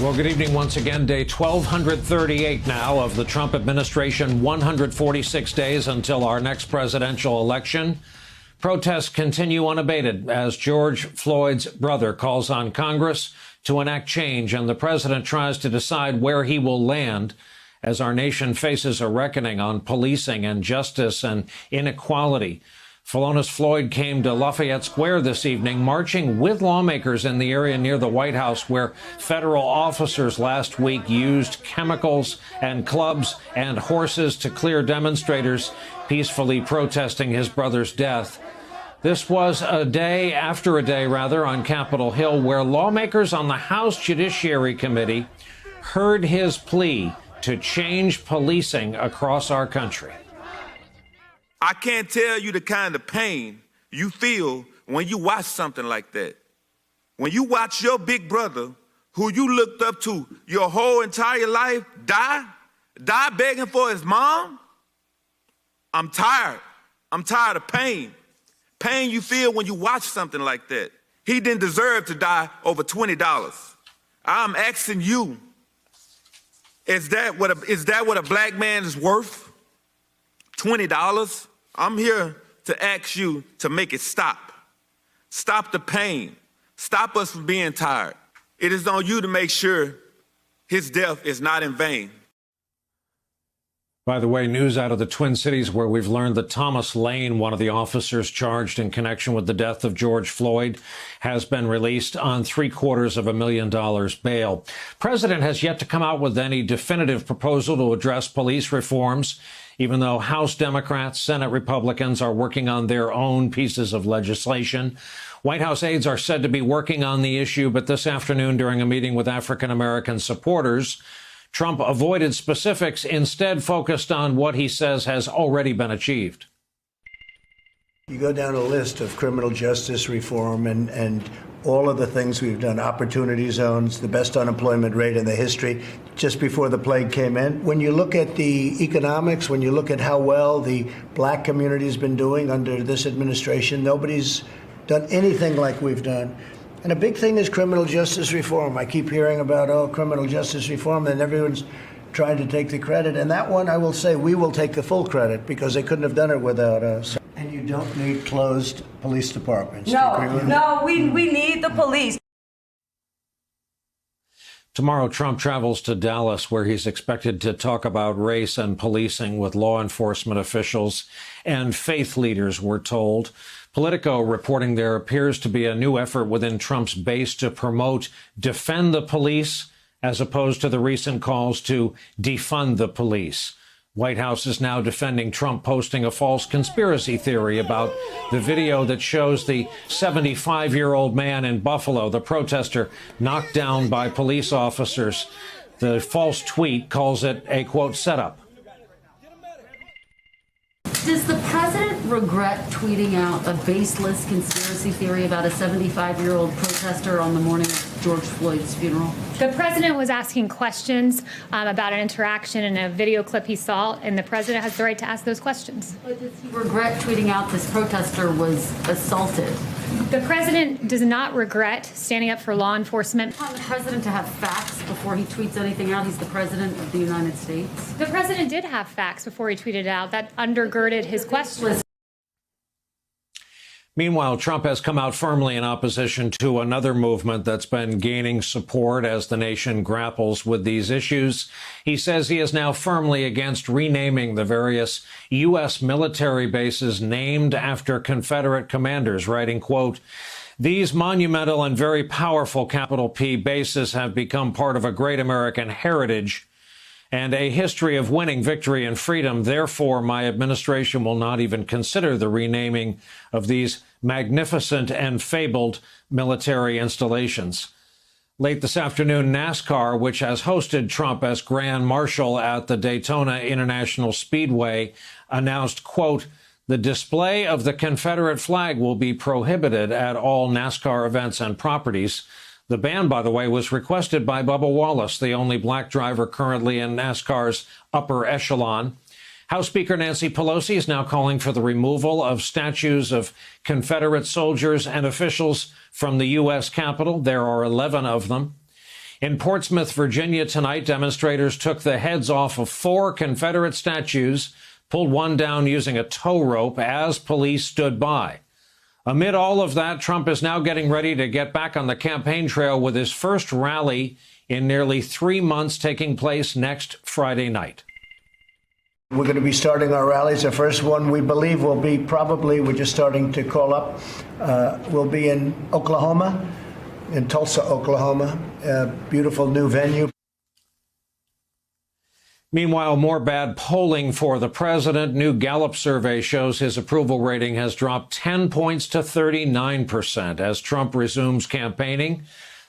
Well, good evening once again. Day 1238 now of the Trump administration, 146 days until our next presidential election. Protests continue unabated as George Floyd's brother calls on Congress to enact change, and the president tries to decide where he will land as our nation faces a reckoning on policing and justice and inequality. Philonise Floyd came to Lafayette Square this evening, marching with lawmakers in the area near the White House, where federal officers last week used chemicals and clubs and horses to clear demonstrators peacefully protesting his brother's death. This was a day after a day, on Capitol Hill, where lawmakers on the House Judiciary Committee heard his plea to change policing across our country. I can't tell you the kind of pain you feel when you watch something like that. When you watch your big brother, who you looked up to your whole entire life, die begging for his mom. I'm tired. I'm tired of pain. Pain you feel when you watch something like that. He didn't deserve to die over $20. I'm asking you, is that what a black man is worth? $20? I'm here to ask you to make it stop. Stop the pain. Stop us from being tired. It is on you to make sure his death is not in vain. By the way, news out of the Twin Cities, where we've learned that Thomas Lane, one of the officers charged in connection with the death of George Floyd, has been released on $750,000 bail. President has yet to come out with any definitive proposal to address police reforms, even though House Democrats, Senate Republicans are working on their own pieces of legislation. White House aides are said to be working on the issue, but this afternoon during a meeting with African-American supporters, Trump avoided specifics, instead focused on what he says has already been achieved. You go down a list of criminal justice reform and all of the things we've done, opportunity zones, the best unemployment rate in the history, just before the plague came in. When you look at the economics, when you look at how well the black community has been doing under this administration, nobody's done anything like we've done. And a big thing is criminal justice reform. I keep hearing about, criminal justice reform, and everyone's trying to take the credit. And that one, I will say, we will take the full credit, because they couldn't have done it without us. And you don't need closed police departments. No, we need the police. Tomorrow, Trump travels to Dallas, where he's expected to talk about race and policing with law enforcement officials and faith leaders, we're told. Politico reporting there appears to be a new effort within Trump's base to promote defend the police, as opposed to the recent calls to defund the police. White House is now defending Trump posting a false conspiracy theory about the video that shows the 75-year-old man in Buffalo, the protester, knocked down by police officers. The false tweet calls it a, quote, setup. Does the president regret tweeting out a baseless conspiracy theory about a 75-year-old protester on the morning of George Floyd's funeral? The president was asking questions about an interaction in a video clip he saw, and the president has the right to ask those questions. But does he regret tweeting out this protester was assaulted? The president does not regret standing up for law enforcement. The president to have facts before he tweets anything out. He's the president of the United States. The president did have facts before he tweeted out. That undergirded his questions. Meanwhile, Trump has come out firmly in opposition to another movement that's been gaining support as the nation grapples with these issues. He says he is now firmly against renaming the various U.S. military bases named after Confederate commanders, writing, quote, "These monumental and very powerful capital P bases have become part of a great American heritage and a history of winning victory and freedom. Therefore, my administration will not even consider the renaming of these magnificent and fabled military installations." Late this afternoon, NASCAR, which has hosted Trump as Grand Marshal at the Daytona International Speedway, announced, quote, "The display of the Confederate flag will be prohibited at all NASCAR events and properties." The ban, by the way, was requested by Bubba Wallace, the only black driver currently in NASCAR's upper echelon. House Speaker Nancy Pelosi is now calling for the removal of statues of Confederate soldiers and officials from the U.S. Capitol. There are 11 of them. In Portsmouth, Virginia tonight, demonstrators took the heads off of 4 Confederate statues, pulled one down using a tow rope as police stood by. Amid all of that, Trump is now getting ready to get back on the campaign trail with his first rally in nearly 3 months, taking place next Friday night. We're going to be starting our rallies. The first one we believe will be we're just starting to call up, will be in Oklahoma, in Tulsa, Oklahoma, a beautiful new venue. Meanwhile, more bad polling for the president. New Gallup survey shows his approval rating has dropped 10 points to 39% as Trump resumes campaigning.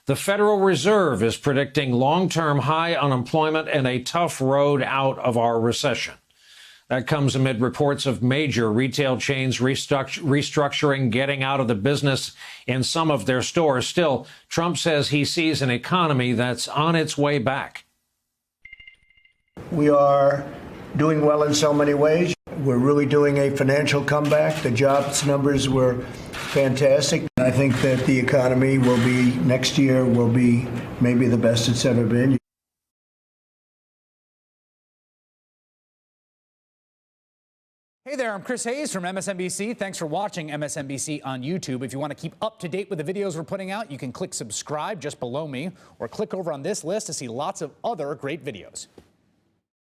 The Federal Reserve is predicting long-term high unemployment and a tough road out of our recession. That comes amid reports of major retail chains restructuring, getting out of the business in some of their stores. Still, Trump says he sees an economy that's on its way back. We are doing well in so many ways. We're really doing a financial comeback. The jobs numbers were fantastic. I think that the economy next year will be maybe the best it's ever been. Hey there, I'm Chris Hayes from MSNBC. Thanks for watching MSNBC on YouTube. If you want to keep up to date with the videos we're putting out, you can click subscribe just below me or click over on this list to see lots of other great videos.